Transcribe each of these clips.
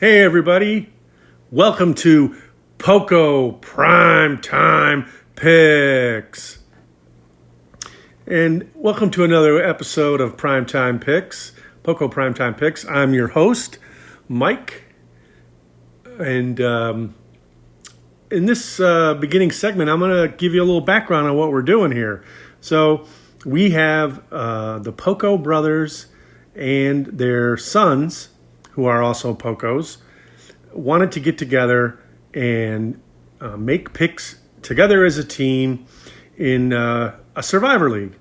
Hey everybody, welcome to Poko Primetime Picks. And welcome to another episode of Primetime Picks, Poko Primetime Picks. I'm your host, Mike. And in this beginning segment, I'm going to give you a little background on what we're doing here. So we have the Poko Brothers and their sons, who are also Pokos, wanted to get together and make picks together as a team in a Survivor League.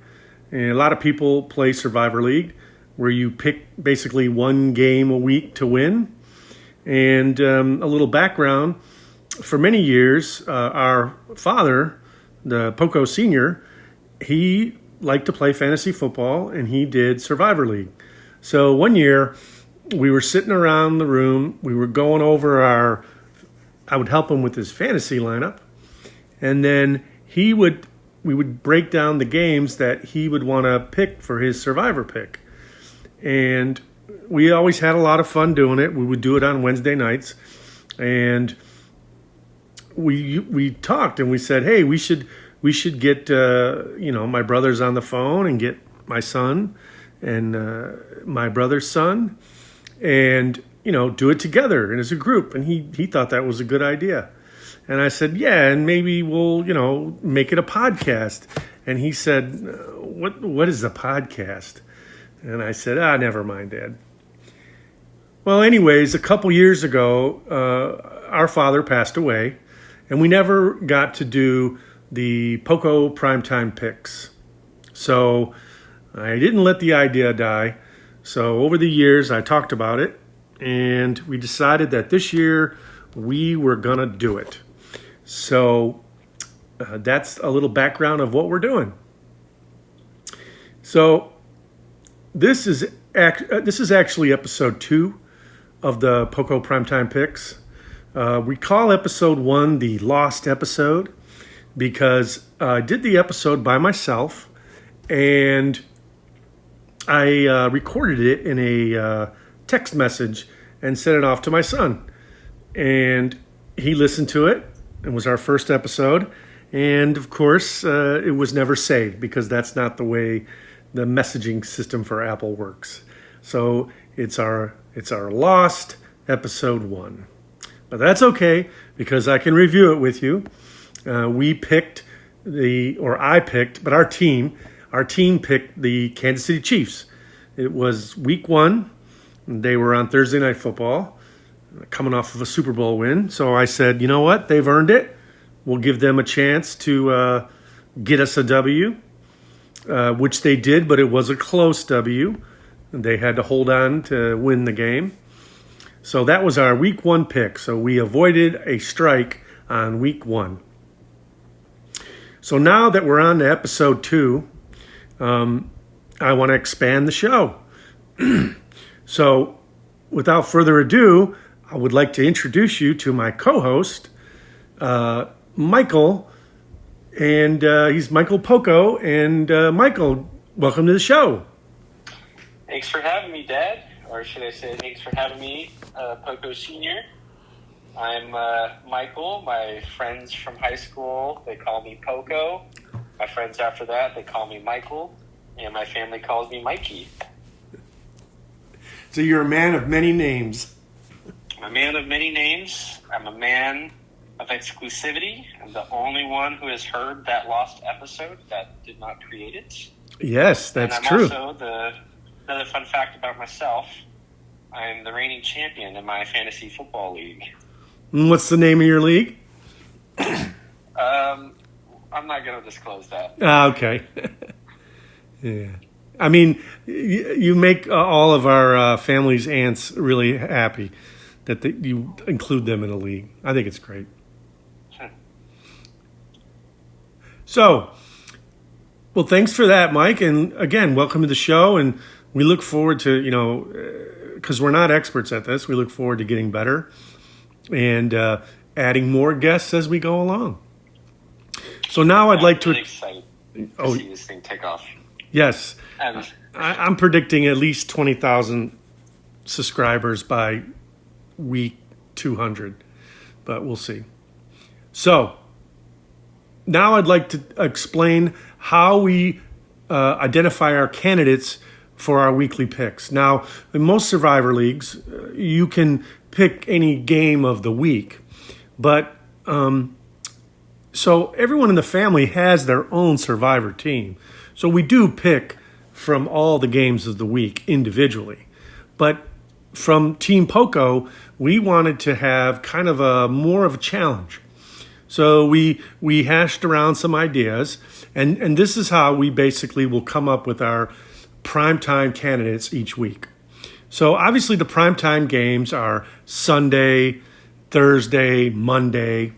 And a lot of people play Survivor League, where you pick basically one game a week to win. And a little background, for many years, our father, the Poko Senior, he liked to play fantasy football, and he did Survivor League. So one year, we were sitting around the room. We were going over I would help him with his fantasy lineup. And then we would break down the games that he would want to pick for his Survivor pick. And we always had a lot of fun doing it. We would do it on Wednesday nights. And we talked and we said, hey, we should get, my brothers on the phone and get my son and my brother's son and, do it together and as a group. And he thought that was a good idea. And I said, yeah, and maybe we'll, make it a podcast. And he said, what is a podcast? And I said, never mind, Dad. Well, anyways, a couple years ago, our father passed away, and we never got to do the Poko Primetime Picks. So I didn't let the idea die. So over the years, I talked about it, and we decided that this year we were going to do it. So that's a little background of what we're doing. So this is actually episode 2 of the Poko Primetime Picks. We call episode 1 the lost episode because I did the episode by myself, and I recorded it in a text message and sent it off to my son. And he listened to it. It was our first episode. And of course, it was never saved because that's not the way the messaging system for Apple works. So it's our lost episode 1. But that's okay because I can review it with you. I picked, but our team picked the Kansas City Chiefs. It was week 1. They were on Thursday Night Football, coming off of a Super Bowl win. So I said, you know what? They've earned it. We'll give them a chance to get us a W, which they did, but it was a close W. They had to hold on to win the game. So that was our week 1 pick. So we avoided a strike on week 1. So now that we're on to episode 2, I want to expand the show. So without further ado, I would like to introduce you to my co-host, Michael. And he's Michael Poko. And Michael, welcome to the show. Thanks for having me, Dad. Or should I say thanks for having me, Poko Senior. I'm Michael. My friends from high school, they call me Poko. My friends after that, they call me Michael. And my family calls me Mikey. So you're a man of many names. I'm a man of many names. I'm a man of exclusivity. I'm the only one who has heard that lost episode that did not create it. Yes, that's true. And I'm also another fun fact about myself, I'm the reigning champion in my fantasy football league. And what's the name of your league? I'm not going to disclose that. Okay. Yeah. I mean, you make all of our family's aunts really happy that you include them in a league. I think it's great. So, well, thanks for that, Mike. And again, welcome to the show. And we look forward to, because we're not experts at this, we look forward to getting better and adding more guests as we go along. So now I'd like to... I'm really excited to see this thing take off. Yes. I'm predicting at least 20,000 subscribers by week 200, but we'll see. So now I'd like to explain how we identify our candidates for our weekly picks. Now, in most Survivor leagues, you can pick any game of the week, but so everyone in the family has their own Survivor team. So we do pick from all the games of the week individually. But from Team Poko, we wanted to have kind of a more of a challenge. So we hashed around some ideas, and this is how we basically will come up with our primetime candidates each week. So obviously the primetime games are Sunday, Thursday, Monday.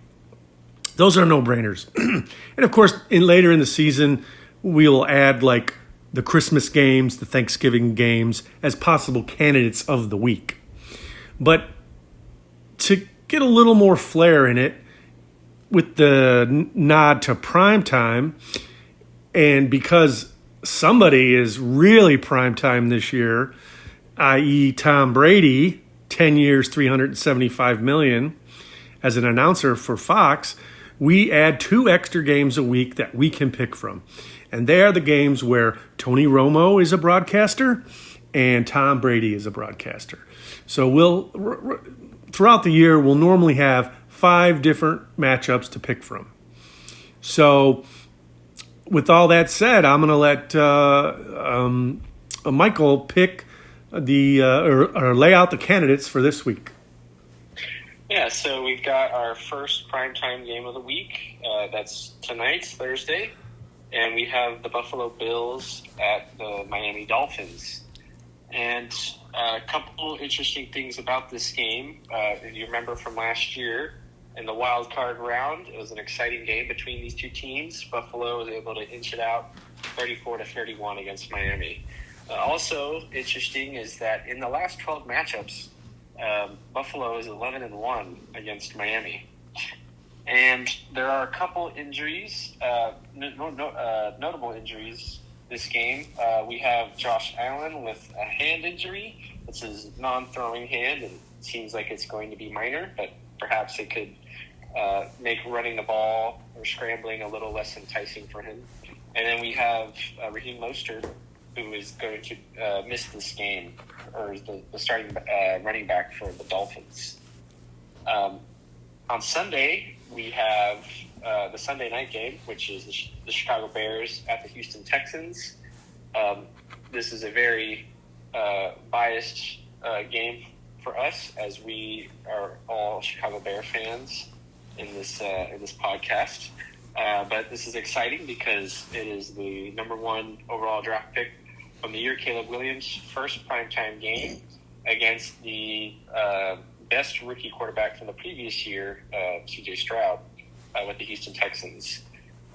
Those are no-brainers. And of course, later in the season, we'll add like the Christmas games, the Thanksgiving games as possible candidates of the week. But to get a little more flair in it, with the nod to primetime, and because somebody is really primetime this year, i.e. Tom Brady, 10 years, $375 million, as an announcer for Fox, we add 2 extra games a week that we can pick from. And they are the games where Tony Romo is a broadcaster and Tom Brady is a broadcaster. So throughout the year, we'll normally have 5 different matchups to pick from. So with all that said, I'm going to let Michael pick or lay out the candidates for this week. Yeah, so we've got our first primetime game of the week. That's tonight, Thursday. And we have the Buffalo Bills at the Miami Dolphins. And a couple interesting things about this game. If you remember from last year, in the wild card round, it was an exciting game between these two teams. Buffalo was able to inch it out 34-31 against Miami. Also interesting is that in the last 12 matchups, Buffalo is 11-1 against Miami. And there are a couple injuries, notable injuries this game. We have Josh Allen with a hand injury. It's his non-throwing hand, and it seems like it's going to be minor, but perhaps it could make running the ball or scrambling a little less enticing for him. And then we have Raheem Mostert, who is going to miss this game, or is the starting running back for the Dolphins. On Sunday, we have the Sunday night game, which is the Chicago Bears at the Houston Texans. This is a very biased game for us, as we are all Chicago Bear fans in this podcast. But this is exciting because it is the number 1 overall draft pick from the year, Caleb Williams' first primetime game against the best rookie quarterback from the previous year, C.J. Stroud, with the Houston Texans.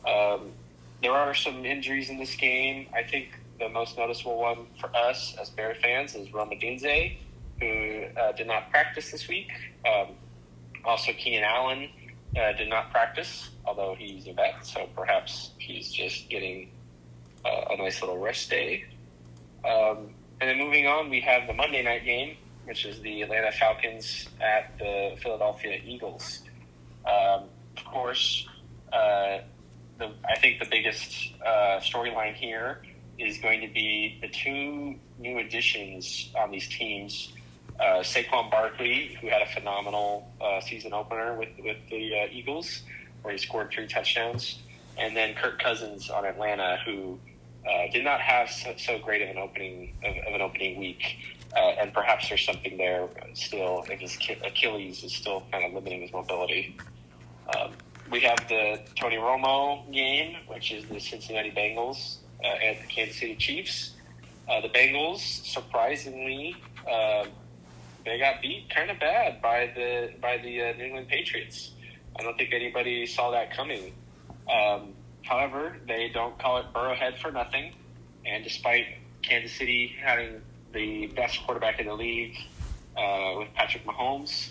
There are some injuries in this game. I think the most noticeable one for us as Bear fans is Rome Odunze, who did not practice this week. Also, Keenan Allen did not practice, although he's a vet, so perhaps he's just getting a nice little rest day. And then moving on, we have the Monday night game, which is the Atlanta Falcons at the Philadelphia Eagles. Of course, I think the biggest storyline here is going to be the 2 new additions on these teams. Saquon Barkley, who had a phenomenal season opener with the Eagles, where he scored 3 touchdowns, and then Kirk Cousins on Atlanta, who did not have so great of an opening week, and perhaps there's something there still. If his Achilles is still kind of limiting his mobility. We have the Tony Romo game, which is the Cincinnati Bengals at the Kansas City Chiefs. The Bengals, surprisingly, they got beat kind of bad by the New England Patriots. I don't think anybody saw that coming. However, they don't call it Burrowhead for nothing. And despite Kansas City having the best quarterback in the league with Patrick Mahomes,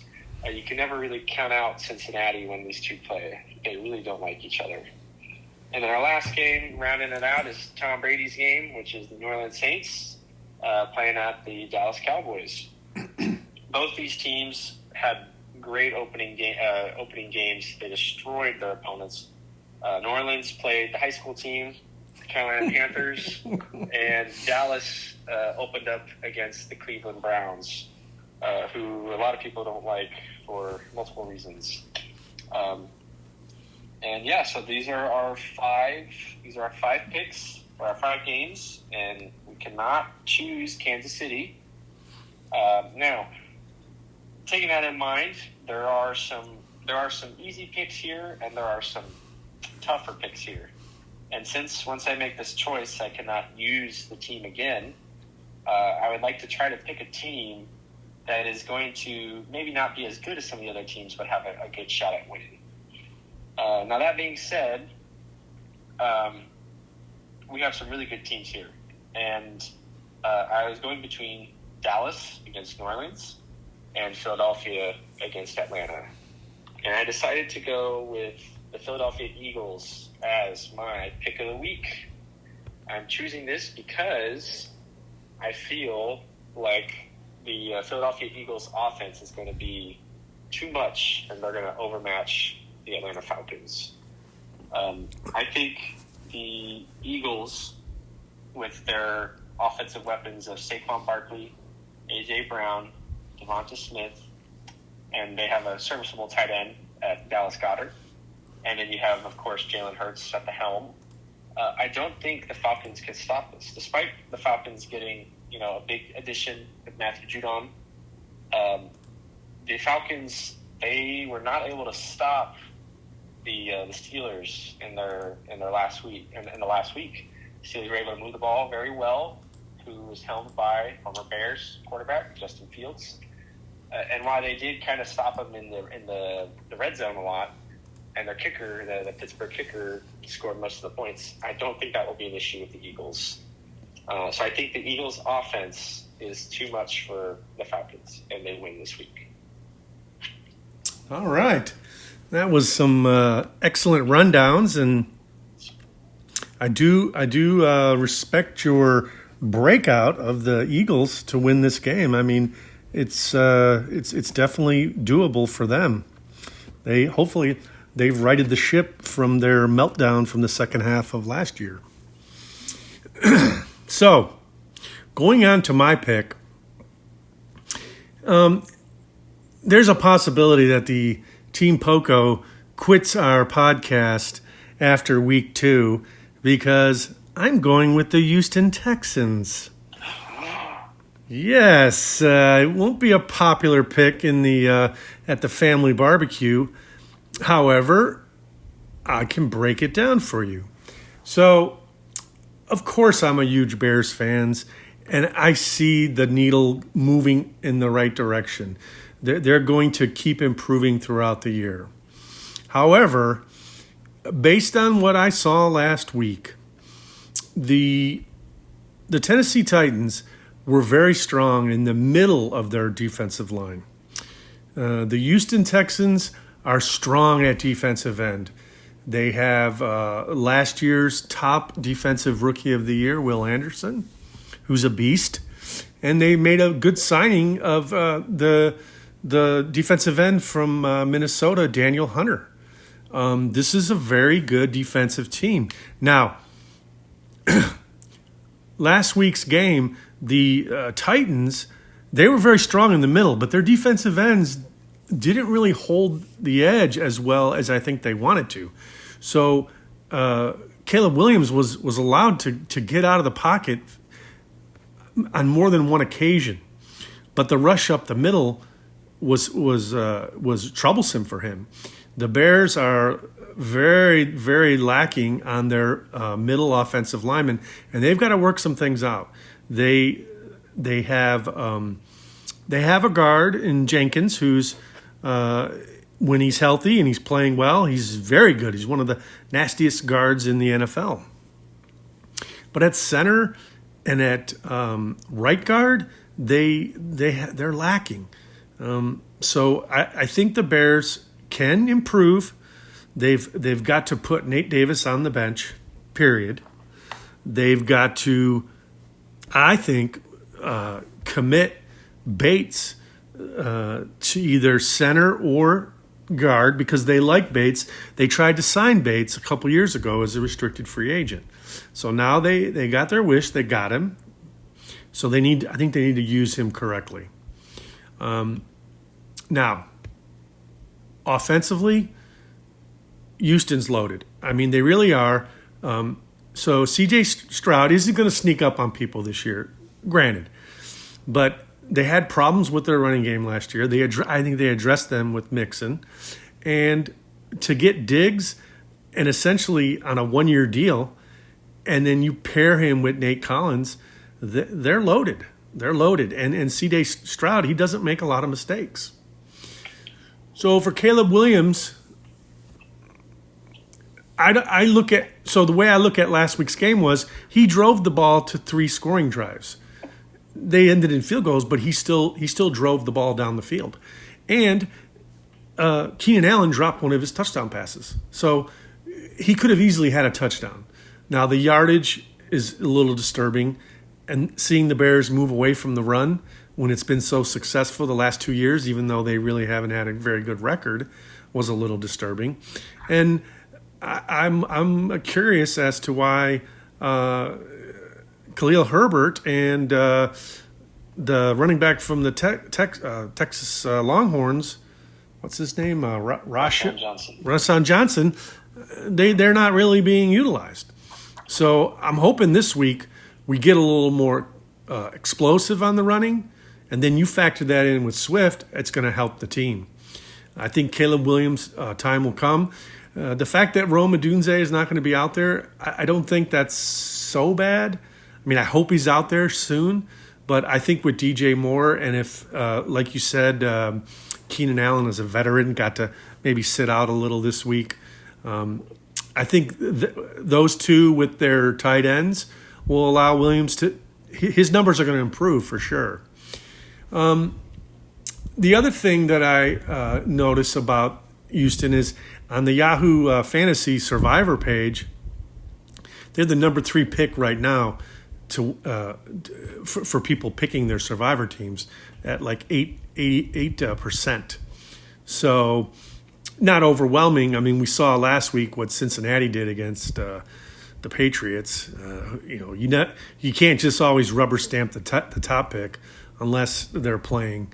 you can never really count out Cincinnati when these two play. They really don't like each other. And then our last game, rounding it out, is Tom Brady's game, which is the New Orleans Saints playing at the Dallas Cowboys. Both these teams had great opening games. They destroyed their opponents. New Orleans played the high school team, the Carolina Panthers, and Dallas opened up against the Cleveland Browns, who a lot of people don't like for multiple reasons. So these are our five picks for our 5 games, and we cannot choose Kansas City. Now, taking that in mind, there are some easy picks here, and there are some tougher picks here. And since once I make this choice, I cannot use the team again, I would like to try to pick a team that is going to maybe not be as good as some of the other teams, but have a good shot at winning. Now, that being said, we have some really good teams here. And I was going between Dallas against New Orleans and Philadelphia against Atlanta. And I decided to go with the Philadelphia Eagles as my pick of the week. I'm choosing this because I feel like the Philadelphia Eagles offense is going to be too much, and they're going to overmatch the Atlanta Falcons. I think the Eagles, with their offensive weapons of Saquon Barkley, A.J. Brown, Devonta Smith, and they have a serviceable tight end at Dallas Goedert. And then you have, of course, Jalen Hurts at the helm. I don't think the Falcons can stop this, despite the Falcons getting, a big addition with Matthew Judon. The Falcons, they were not able to stop the Steelers in their last week. In the last week, the Steelers were able to move the ball very well, who was helmed by former Bears quarterback Justin Fields. And while they did kind of stop them in the red zone a lot, and their kicker, the Pittsburgh kicker, scored most of the points, I don't think that will be an issue with the Eagles. So I think the Eagles' offense is too much for the Falcons, and they win this week. All right. That was some excellent rundowns, and I do respect your breakout of the Eagles to win this game. I mean, it's definitely doable for them. They've righted the ship from their meltdown from the second half of last year. So, going on to my pick, there's a possibility that the Team Poko quits our podcast after week 2 because I'm going with the Houston Texans. Yes, it won't be a popular pick in the at the family barbecue. However, I can break it down for you. So, of course, I'm a huge Bears fan, and I see the needle moving in the right direction. They're going to keep improving throughout the year. However, based on what I saw last week, the Tennessee Titans were very strong in the middle of their defensive line. The Houston Texans are strong at defensive end. They have last year's top defensive rookie of the year, Will Anderson, who's a beast. And they made a good signing of the defensive end from Minnesota, Daniel Hunter. This is a very good defensive team. Now, last week's game, the Titans, they were very strong in the middle, but their defensive ends didn't really hold the edge as well as I think they wanted to. So Caleb Williams was allowed to get out of the pocket on more than one occasion, but the rush up the middle was troublesome for him. The Bears are very, very lacking on their middle offensive linemen, and they've got to work some things out. They have a guard in Jenkins who's when he's healthy and he's playing well, he's very good. He's one of the nastiest guards in the NFL. But at center and at right guard, they're lacking. So I think the Bears can improve. They've got to put Nate Davis on the bench, period. They've got to, I think, commit Bates to either center or guard because they like Bates. They tried to sign Bates a couple years ago as a restricted free agent. So now they got their wish. They got him. So I think they need to use him correctly. Now, offensively, Houston's loaded. I mean, they really are. So C.J. Stroud isn't going to sneak up on people this year, granted. But they had problems with their running game last year. I think they addressed them with Mixon. And to get Diggs, and essentially on a one-year deal, and then you pair him with Nate Collins, they're loaded. They're loaded. And C.J. Stroud, he doesn't make a lot of mistakes. So for Caleb Williams, the way I look at last week's game was he drove the ball to 3 scoring drives. They ended in field goals, but he still drove the ball down the field. And Keenan Allen dropped one of his touchdown passes. So he could have easily had a touchdown. Now, the yardage is a little disturbing, and seeing the Bears move away from the run when it's been so successful the last 2 years, even though they really haven't had a very good record, was a little disturbing. And I'm curious as to why Khalil Herbert and the running back from the Texas Longhorns, what's his name? Rashawn Johnson. They're not really being utilized. So I'm hoping this week we get a little more explosive on the running, and then you factor that in with Swift, it's going to help the team. I think Caleb Williams' time will come. The fact that Rome Odunze is not going to be out there, I don't think that's so bad. I mean, I hope he's out there soon, but I think with DJ Moore, and if, like you said, Keenan Allen as a veteran got to maybe sit out a little this week, I think those two with their tight ends will allow Williams his numbers are going to improve for sure. The other thing that I notice about Houston is on the Yahoo Fantasy Survivor page, they're the number 3 pick right now for people picking their Survivor teams at like 8%. So not overwhelming. I mean, we saw last week what Cincinnati did against the Patriots. You can't just always rubber stamp the top pick unless they're playing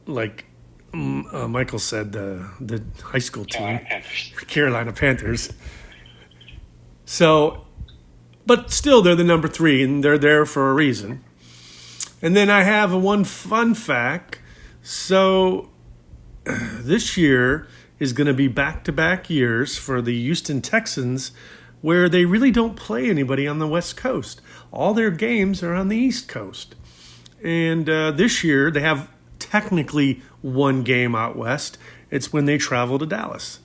like Michael said, the high school team, Carolina Panthers. So, but still, they're the number 3, and they're there for a reason. And then I have one fun fact. So, this year is going to be back-to-back years for the Houston Texans where they really don't play anybody on the West Coast. All their games are on the East Coast. And this year, they have technically one game out west. It's when they travel to Dallas.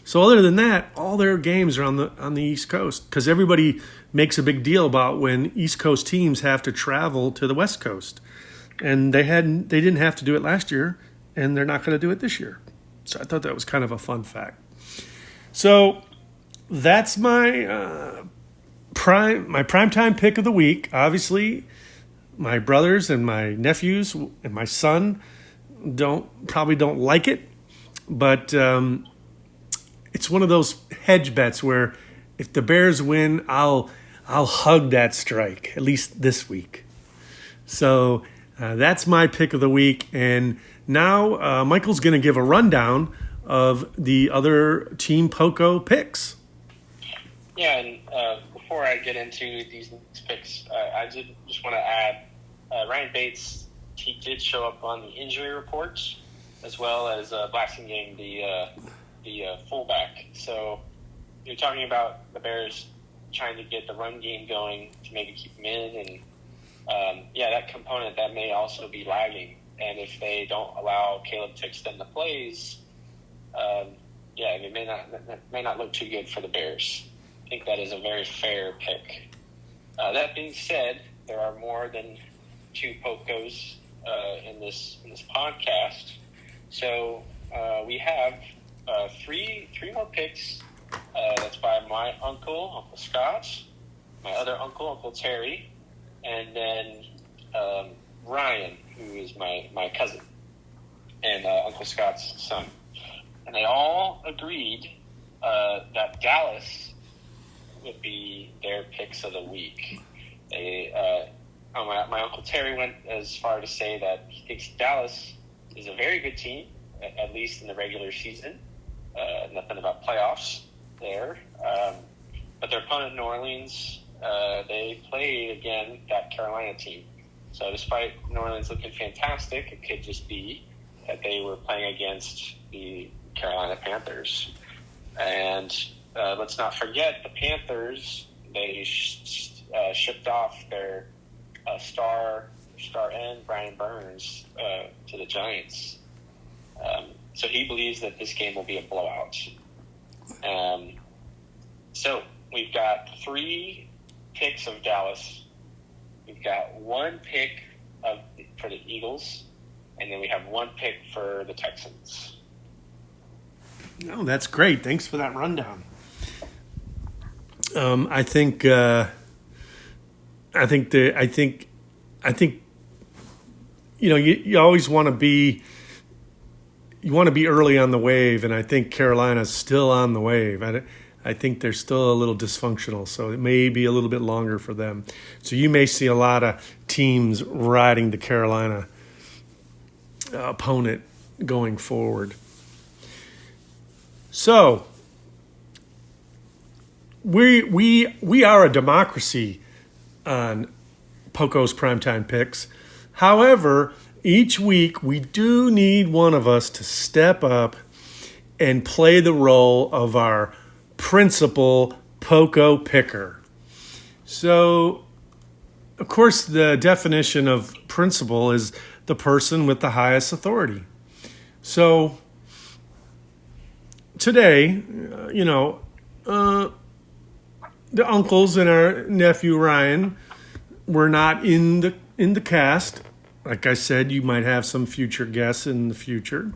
So other than that, all their games are on the East Coast because everybody makes a big deal about when East Coast teams have to travel to the West Coast. And they didn't have to do it last year, and they're not going to do it this year. So I thought that was kind of a fun fact. So that's my primetime pick of the week. Obviously, my brothers and my nephews and my son probably don't like it, but it's one of those hedge bets where if the Bears win, I'll hug that strike, at least this week. So that's my pick of the week, and now Michael's going to give a rundown of the other Team Poko picks. Yeah, and before I get into these next picks, I just want to add Ryan Bates. He did show up on the injury reports as well as Blacksingame, the fullback. So you're talking about the Bears trying to get the run game going to maybe keep him in, and that component that may also be lagging. And if they don't allow Caleb to extend the plays, it may not look too good for the Bears. I think that is a very fair pick. That being said, there are more than 2 Pokos in this podcast. So we have 3 more picks. That's by my Uncle Scott, my other Uncle Terry, and then Ryan, who is my cousin. and Uncle Scott's son. And they all agreed that Dallas would be their picks of the week. My Uncle Terry went as far to say that he thinks Dallas is a very good team, at least in the regular season. Nothing about playoffs there. But their opponent, New Orleans, they played again that Carolina team. So despite New Orleans looking fantastic, it could just be that they were playing against the Carolina Panthers. And let's not forget the Panthers, they shipped off their star end, Brian Burns, to the Giants. So he believes that this game will be a blowout. So we've got 3 picks of Dallas. We've got 1 pick for the Eagles, and then we have 1 pick for the Texans. No, that's great. Thanks for that rundown. I think you always want to be early on the wave, and I think Carolina's still on the wave. I think they're still a little dysfunctional, so it may be a little bit longer for them. So you may see a lot of teams riding the Carolina opponent going forward. So we are a democracy on Poko's Primetime Picks. However, each week we do need one of us to step up and play the role of our principal Poko picker. So, of course, the definition of principal is the person with the highest authority. So, today, the uncles and our nephew Ryan were not in the cast. Like I said, you might have some future guests in the future.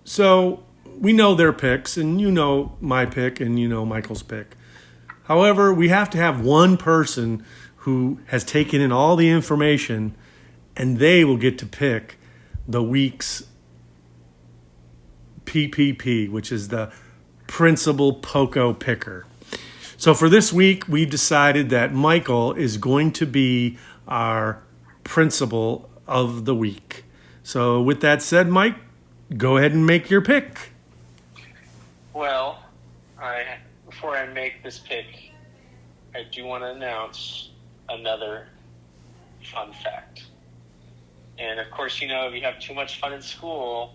So we know their picks, and you know my pick, and you know Michael's pick. However, we have to have one person who has taken in all the information, and they will get to pick the week's PPP, which is the principal Poko picker. So for this week, we've decided that Michael is going to be our principal of the week. So with that said, Mike, go ahead and make your pick. Well, before I make this pick, I do want to announce another fun fact. And of course, if you have too much fun in school,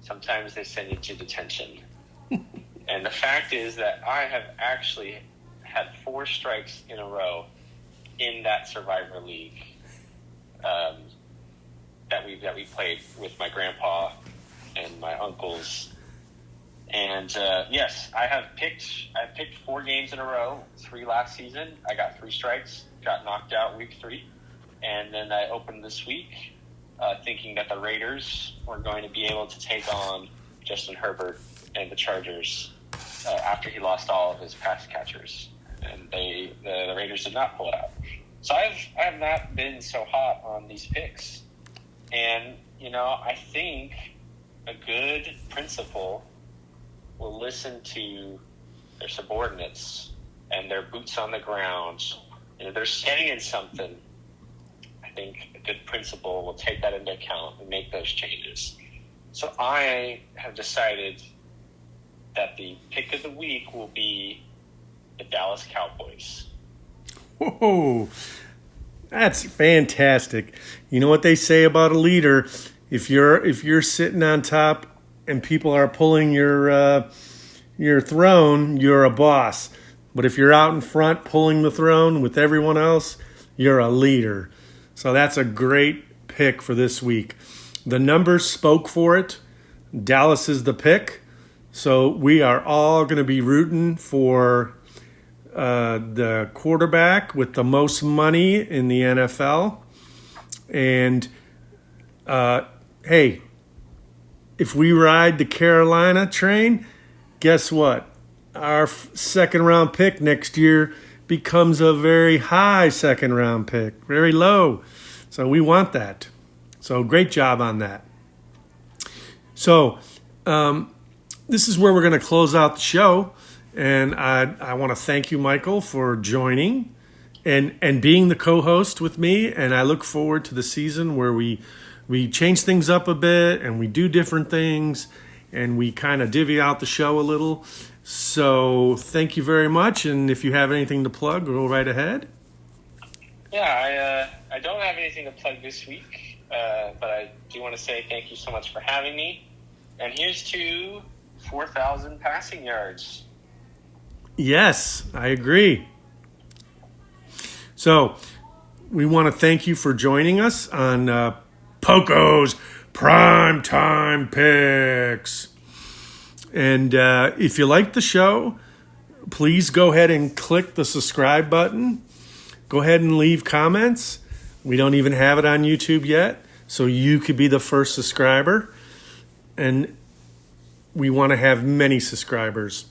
sometimes they send you to detention. And the fact is that I have actually had 4 strikes in a row in that Survivor League that we played with my grandpa and my uncles. And yes, I picked 4 games in a row, 3 last season. I got 3 strikes, got knocked out week 3. And then I opened this week thinking that the Raiders were going to be able to take on Justin Herbert and the Chargers after he lost all of his pass catchers. And the Raiders did not pull it out. So I have not been so hot on these picks. And, I think a good principal will listen to their subordinates and their boots on the ground. And if they're saying something, I think a good principal will take that into account and make those changes. So I have decided that the pick of the week will be the Dallas Cowboys. Whoa, that's fantastic. You know what they say about a leader? If you're sitting on top and people are pulling your throne, you're a boss. But if you're out in front pulling the throne with everyone else, you're a leader. So that's a great pick for this week. The numbers spoke for it. Dallas is the pick. So we are all going to be rooting for the quarterback with the most money in the NFL. And, hey, if we ride the Carolina train, guess what? Our second-round pick next year becomes a very high second-round pick, very low. So we want that. So great job on that. So this is where we're going to close out the show. And I want to thank you, Michael, for joining and being the co-host with me. And I look forward to the season where we change things up a bit and we do different things and we kind of divvy out the show a little. So thank you very much. And if you have anything to plug, go right ahead. Yeah, I don't have anything to plug this week, but I do want to say thank you so much for having me. And here's to 4,000 passing yards. Yes, I agree. So we want to thank you for joining us on Poko's Primetime Picks. And if you like the show, please go ahead and click the subscribe button. Go ahead and leave comments. We don't even have it on YouTube yet, so you could be the first subscriber. And we want to have many subscribers.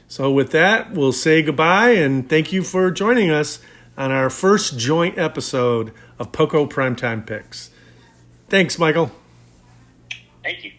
So with that, we'll say goodbye and thank you for joining us on our first joint episode of Poko Primetime Picks. Thanks, Michael. Thank you.